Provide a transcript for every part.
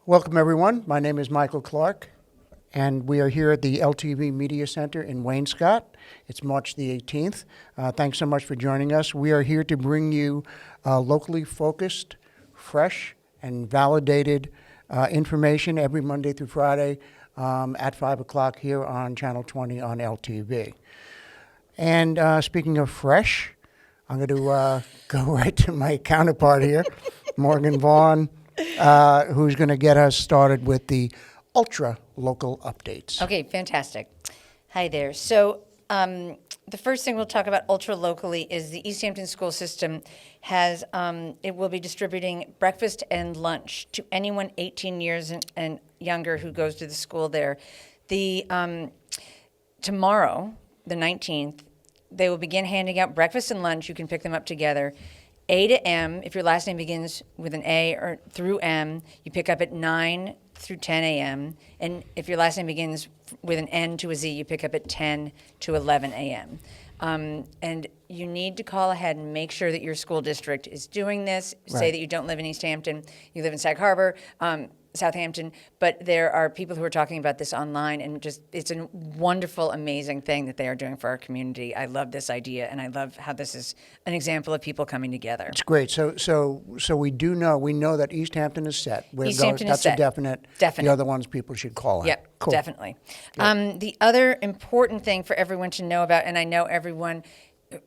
Welcome, everyone. My name is Michael Clark, and we are here at the LTV Media Center in Wainscott. It's March the 18th. Thanks so much for joining us. We are here to bring you locally focused, fresh, and validated information every Monday through Friday at 5 o'clock here on Channel 20 on LTV. And speaking of fresh, I'm going to go right to my counterpart here, Morgan Vaughan, who's going to get us started with the ultra local updates. Okay, fantastic. Hi there. So the first thing we'll talk about ultra locally is the East Hampton school system has, it will be distributing breakfast and lunch to anyone 18 years and younger who goes to the school there. Tomorrow, the 19th, they will begin handing out breakfast and lunch. You can pick them up together. A to M, if your last name begins with an A or through M, you pick up at 9 through 10 a.m. And if your last name begins with an N to a Z, you pick up at 10 to 11 a.m. And you need to call ahead and make sure that your school district is doing this. Right. Say that you don't live in East Hampton, you live in Sag Harbor, Southampton, but there are people who are talking about this online, and just it's a wonderful, amazing thing that they are doing for our community. I love this idea, and I love how this is an example of people coming together. It's great. So we know that East Hampton is set. East Hampton is set. That's a definite. The other ones people should call Yep, cool. Definitely. The other important thing for everyone to know about, and I know everyone,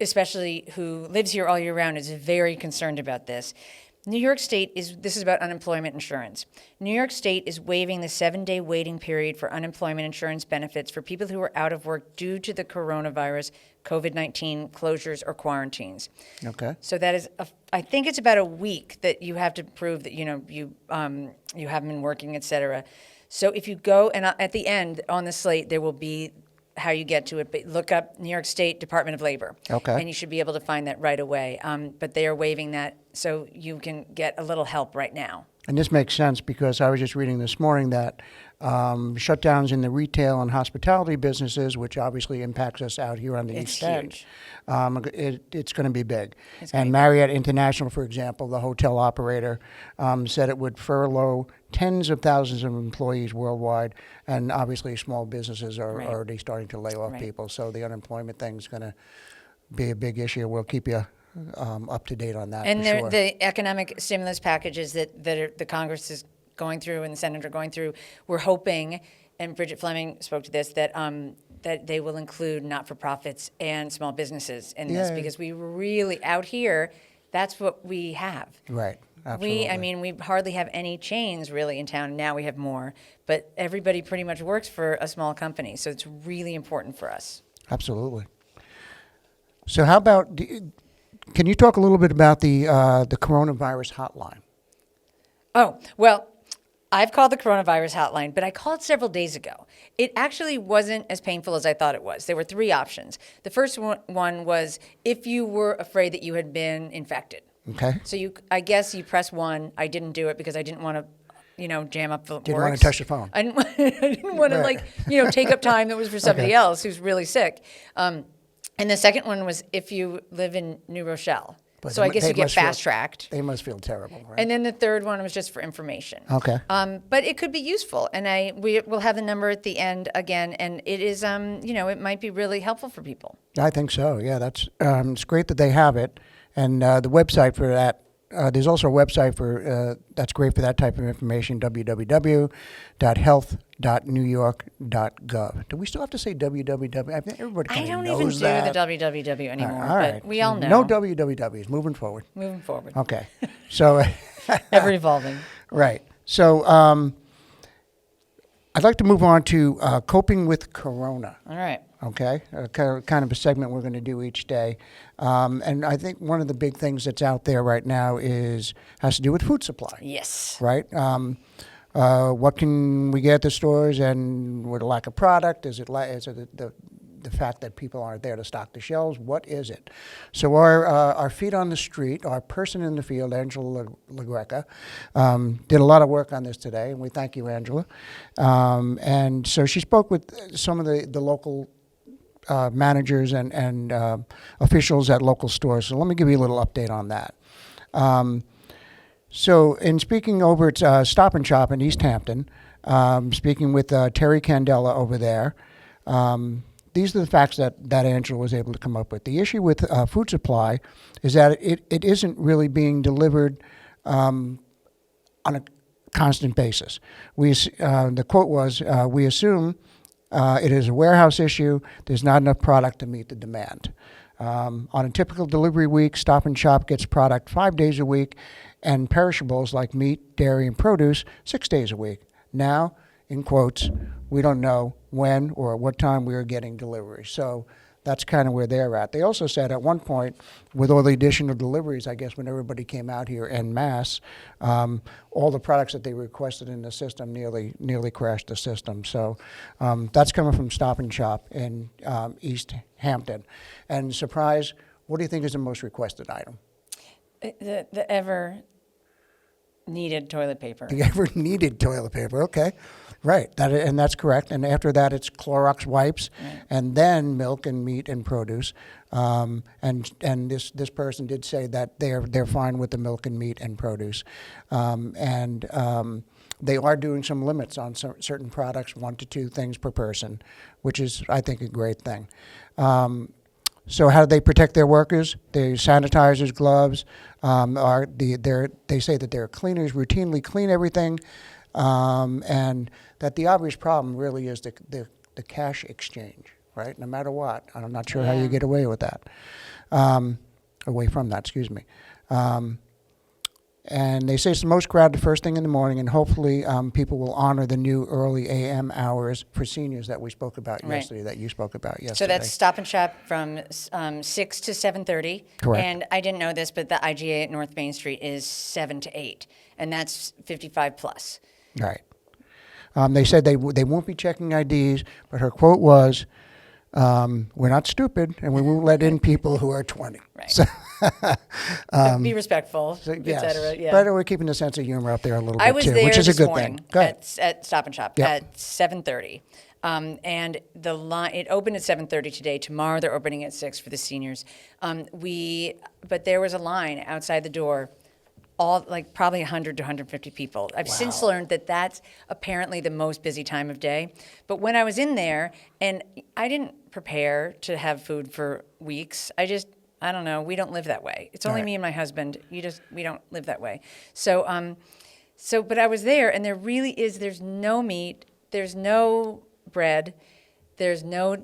especially who lives here all year round, is very concerned about this. New York State this is about unemployment insurance. New York State is waiving the 7-day waiting period for unemployment insurance benefits for people who are out of work due to the coronavirus, COVID-19 closures or quarantines. Okay. So that is, I think it's about a week that you have to prove that you haven't been working, et cetera. So if you go, and at the end on the slate there will be how you get to it, but look up New York State Department of Labor. Okay. And you should be able to find that right away. But they are waiving that so you can get a little help right now. And this makes sense because I was just reading this morning that shutdowns in the retail and hospitality businesses, which obviously impacts us out here on the East End, it's going to be big. And Marriott International, for example, the hotel operator, said it would furlough tens of thousands of employees worldwide, and obviously small businesses are already starting to lay off people. So the unemployment thing is going to be a big issue. We'll keep you up to date on that. And for sure. The economic stimulus packages that the Congress is going through and the Senate are going through, we're hoping, and Bridget Fleming spoke to this, that that they will include not-for-profits and small businesses in this, because we really, out here, that's what we have. Right, absolutely. We hardly have any chains really in town. Now we have more, but everybody pretty much works for a small company, so it's really important for us. Absolutely. So how about, can you talk a little bit about the coronavirus hotline? Oh, well, I've called the coronavirus hotline, but I called several days ago. It actually wasn't as painful as I thought it was. There were 3 options. The first one was if you were afraid that you had been infected. Okay. So I guess you press 1. I didn't do it because I didn't want to, jam up the Didn't want to touch the phone. I didn't want to, take up time that was for somebody else who's really sick. And the second one was if you live in New Rochelle. But so I guess you get fast-tracked. They must feel terrible, right? And then the third one was just for information. Okay. But it could be useful, and we will have the number at the end again, and it is, it might be really helpful for people. I think so. Yeah, that's it's great that they have it, and the website for that. There's also a website for that's great for that type of information, www.health.newyork.gov. Do we still have to say www? I think everybody kind of knows that. I don't even do the www anymore, but we all know. No wwws, moving forward. Moving forward. Okay. So ever evolving. Right. So I'd like to move on to coping with Corona. All right. Okay, kind of a segment we're going to do each day. And I think one of the big things that's out there right now has to do with food supply. Yes. Right? What can we get at the stores, and with a lack of product? Is it the fact that people aren't there to stock the shelves? What is it? So our feet on the street, our person in the field, Angela LaGreca, did a lot of work on this today, and we thank you, Angela. And so she spoke with some of the local managers and officials at local stores. So let me give you a little update on that. So, in speaking over at Stop and Shop in East Hampton, speaking with Terry Candela over there, these are the facts that Angela was able to come up with. The issue with food supply is that it isn't really being delivered on a constant basis. The quote was, "We assume it is a warehouse issue. There's not enough product to meet the demand." On a typical delivery week, Stop and Shop gets product 5 days a week, and perishables like meat, dairy, and produce 6 days a week. Now, in quotes, we don't know when or at what time we are getting delivery. So that's kind of where they're at. They also said at one point, with all the additional deliveries, I guess when everybody came out here en masse, all the products that they requested in the system nearly crashed the system. So that's coming from Stop and Shop in East Hampton. And surprise, what do you think is the most requested item? The ever needed toilet paper. The ever needed toilet paper. Okay, right. That's correct. And after that, it's Clorox wipes, right. And then milk and meat and produce. And this person did say that they're fine with the milk and meat and produce, they are doing some limits on certain products, 1 to 2 things per person, which is, I think, a great thing. So how do they protect their workers? They sanitizers, gloves. They say that their cleaners routinely clean everything, and that the obvious problem really is the cash exchange, right? No matter what. I'm not sure how you get away with that. Away from that, excuse me. And they say it's the most crowded first thing in the morning, and hopefully people will honor the new early a.m. hours for seniors that we spoke about yesterday, that you spoke about yesterday. So that's Stop and Shop from 6 to 7:30. Correct. And I didn't know this, but the IGA at North Main Street is 7 to 8, and that's 55 plus. Right. They said they won't be checking IDs, but her quote was, "We're not stupid, and we won't let in people who are 20." Right. So, be respectful, yes. et cetera. Yeah. But we're keeping the sense of humor up there a little I bit was too, there which is a this good morning thing. Go ahead. at Stop and Shop Yep. at 7:30. And the line, it opened at 7:30 today. Tomorrow they're opening at 6 for the seniors. But there was a line outside the door, all like probably 100 to 150 people. I've since learned that that's apparently the most busy time of day. But when I was in there, and I didn't prepare to have food for weeks, I don't know. We don't live that way. It's only Right. me and my husband. We don't live that way. So, but I was there, and there's no meat, there's no bread, there's no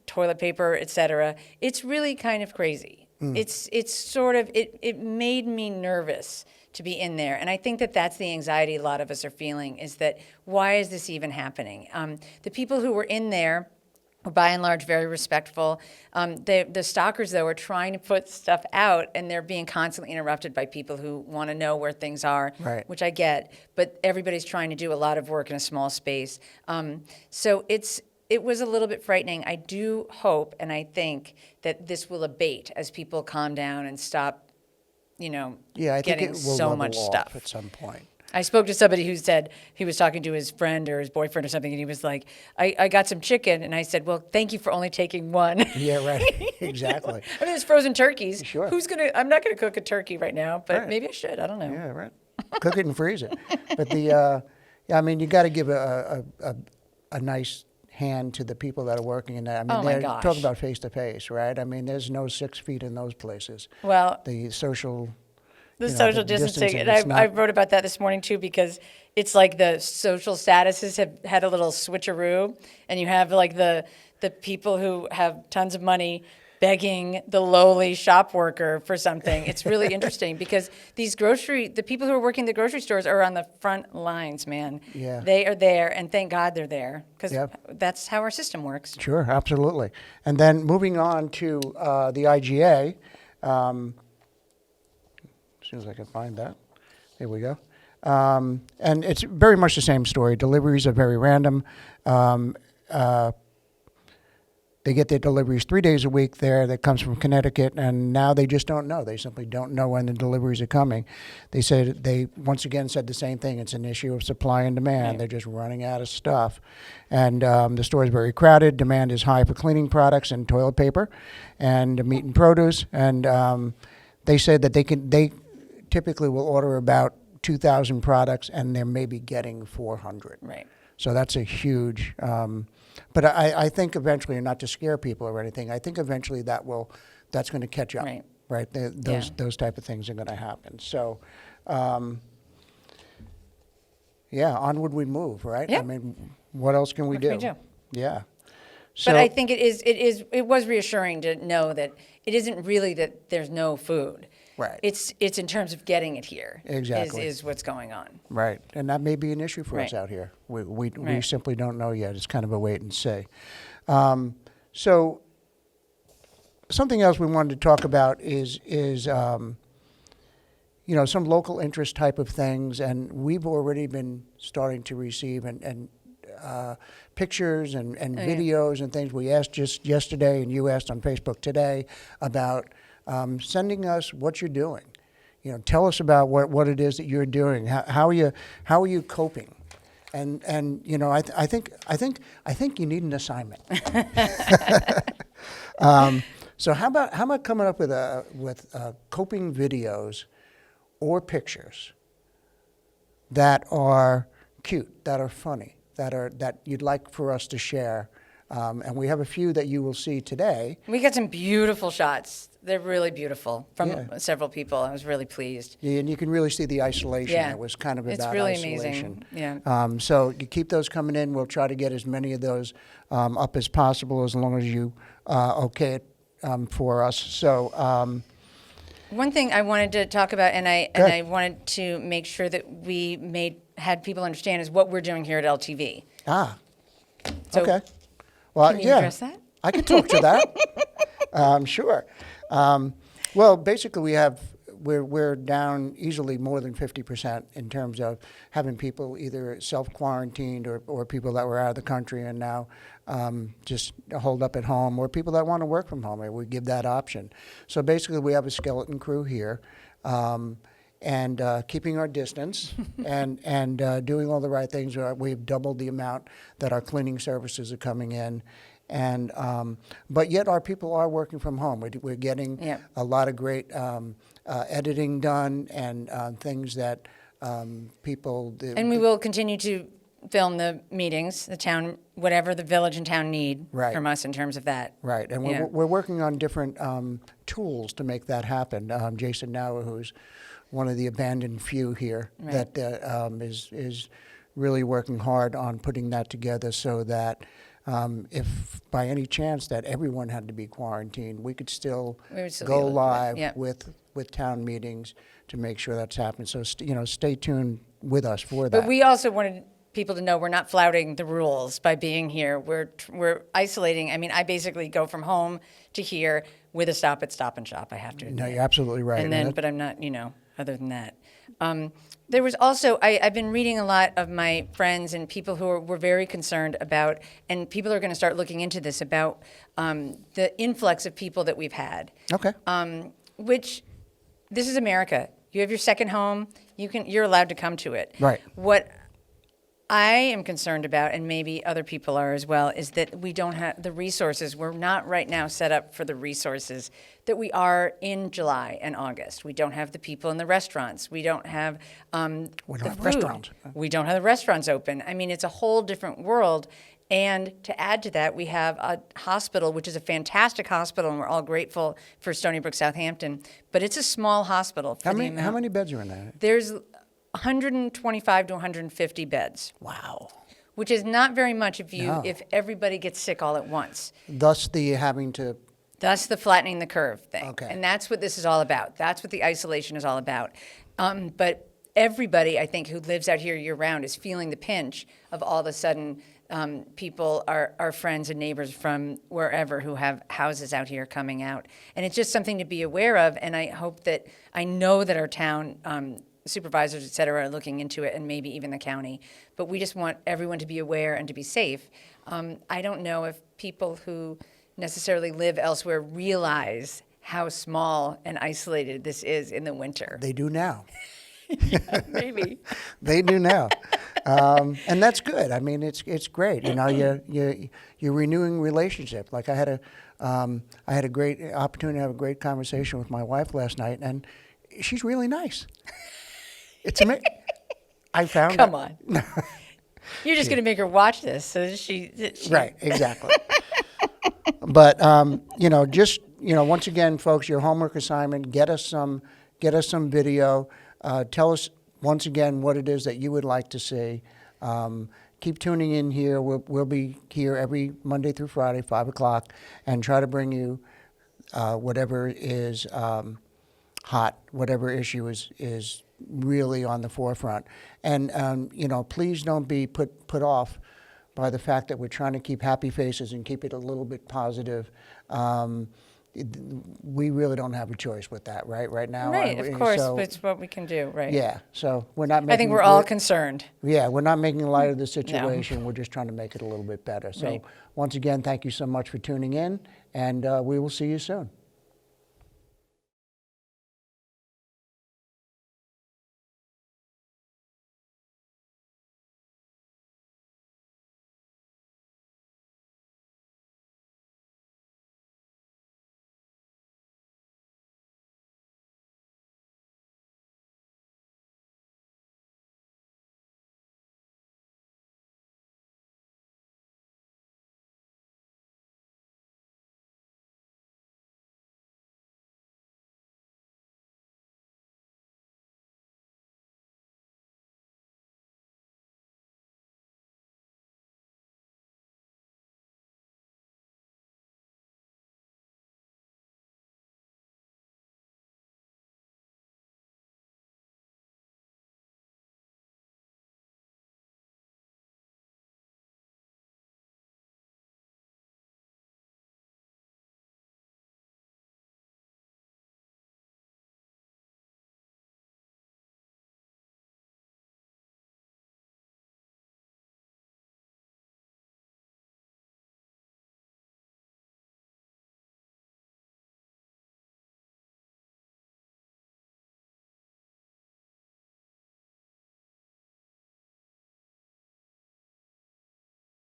toilet paper, etc. It's really kind of crazy. It's sort of, it made me nervous to be in there. And I think that that's the anxiety a lot of us are feeling, is that why is this even happening? The people who were in there were by and large very respectful. The stalkers, though, are trying to put stuff out, and they're being constantly interrupted by people who want to know where things are, Right. which I get. But everybody's trying to do a lot of work in a small space. So it was a little bit frightening. I do hope, and I think that this will abate as people calm down and stop, Yeah, I think getting it will so level much off stuff. at some point. I spoke to somebody who said he was talking to his friend or his boyfriend or something, and he was like, I got some chicken. And I said, well, thank you for only taking one. Yeah, right. Exactly. I mean, there's frozen turkeys. Sure. I'm not going to cook a turkey right now, but Right. maybe I should. I don't know. Yeah, right. Cook it and freeze it. But I mean, you got to give a nice hand to the people that are working in that. I mean, Oh, my they're gosh. talking about face to face, right? I mean, there's no 6 feet in those places. Well, The social. the you know, social the distancing, and it's I not- wrote about that this morning too, because it's like the social statuses have had a little switcheroo, and you have like the people who have tons of money begging the lowly shop worker for something. It's really interesting because the people who are working the grocery stores are on the front lines, man. Yeah. They are there, and thank God they're there, because Yep. that's how our system works. Sure, absolutely. And then moving on to the IGA. As soon as I can find that. There we go. And it's very much the same story. Deliveries are very random. They get their deliveries 3 days a week there that comes from Connecticut, and now they just don't know. They simply don't know when the deliveries are coming. They once again said the same thing. It's an issue of supply and demand. Right. They're just running out of stuff. And the store is very crowded. Demand is high for cleaning products and toilet paper and meat and produce. And they said that they typically will order about 2,000 products, and they're maybe getting 400. Right. So that's a huge. But I think eventually, and not to scare people or anything, I think eventually that's going to catch up. Right. Right. Those type of things are going to happen. So. Yeah, onward we move, right? Yeah. I mean, what else can we What do? can we do? Yeah. So, But I think it was reassuring to know that it isn't really that there's no food. Right. It's in terms of getting it here. Exactly. Is what's going on. right, and that may be an issue for us Right. out here. We Right. simply don't know yet. It's kind of a wait and see. So something else we wanted to talk about is some local interest type of things, and we've already been starting to receive and pictures and videos and things. We asked just yesterday, and you asked on Facebook today about sending us what you're doing. Tell us about what it is that you're doing. How are you coping? And I think you need an assignment. So how about coming up with coping videos or pictures that are cute, that are funny, that you'd like for us to share, and we have a few that you will see today. We got some beautiful shots. They're really beautiful from Yeah. several people. I was really pleased. Yeah, and you can really see the isolation. Yeah. It was kind of It's about really isolation. amazing. Yeah. So you keep those coming in. We'll try to get as many of those up as possible, as long as you okay it for us. So. One thing I wanted to talk about, and I Good. wanted to make sure that we had people understand, is what we're doing here at LTV. So Okay. Well, can you yeah, address that? I can talk to that. Sure. Well, basically, we're down easily more than 50% in terms of having people either self-quarantined or people that were out of the country and now just holed up at home, or people that want to work from home. We give that option. So basically, we have a skeleton crew here. And keeping our distance and doing all the right things. We've doubled the amount that our cleaning services are coming in. And but yet our people are working from home. We're getting Yeah. a lot of great editing done and things that people do. And we will continue to film the meetings, the town, whatever the village and town need Right. from us in terms of that. Right, and Yeah. we're working on different tools to make that happen. Jason Nauer, who's one of the abandoned few here, Right. that is really working hard on putting that together so that if by any chance that everyone had to be quarantined, we could still We would still be go able to do it. live Yeah. with town meetings to make sure that's happening. So stay tuned with us for that. But we also wanted people to know we're not flouting the rules by being here. We're isolating. I mean, I basically go from home to here with a stop at Stop and Shop. I have to admit. No, you're absolutely right. And And then, that- but I'm not, other than that. There was also, I've been reading a lot of my friends and people who were very concerned about, and people are going to start looking into this, about the influx of people that we've had. Okay. Which, this is America. You have your second home. You're allowed to come to it. Right. What I am concerned about, and maybe other people are as well, is that we don't have the resources. We're not right now set up for the resources that we are in July and August. We don't have the people in the restaurants. We don't have We don't the have food. restaurants. We don't have the restaurants open. I mean, it's a whole different world. And to add to that, we have a hospital, which is a fantastic hospital, and we're all grateful for Stony Brook, Southampton. But it's a small hospital. For How the many amount. beds are in that? There's 125 to 150 beds, Wow. which is not very much No. if everybody gets sick all at once. Thus the having to. That's the flattening the curve thing. Okay. And that's what this is all about. That's what the isolation is all about. But everybody, I think, who lives out here year-round is feeling the pinch of all of a sudden people, our friends and neighbors from wherever who have houses out here coming out. And it's just something to be aware of, and I know that our town supervisors, et cetera, are looking into it, and maybe even the county. But we just want everyone to be aware and to be safe. I don't know if people who necessarily live elsewhere realize how small and isolated this is in the winter. They do now. Maybe. They do now, and that's good. I mean, it's great. You're renewing relationship. Like I had a great opportunity to have a great conversation with my wife last night, and she's really nice. It's amazing. I found Come out- on. You're just going to make her watch this. So she Right, exactly. But just once again, folks, your homework assignment: get us some video. Tell us once again what it is that you would like to see. Keep tuning in here. We'll be here every Monday through Friday, 5:00, and try to bring you whatever is hot, whatever issue is really on the forefront. And please don't be put off by the fact that we're trying to keep happy faces and keep it a little bit positive. We really don't have a choice with that, right now. Right, of course, So, it's what we can do, right? yeah, so we're not making. I think we're all concerned. Yeah, we're not making light of the situation. We're just trying to make it a little bit better. So Right. once again, thank you so much for tuning in, and we will see you soon.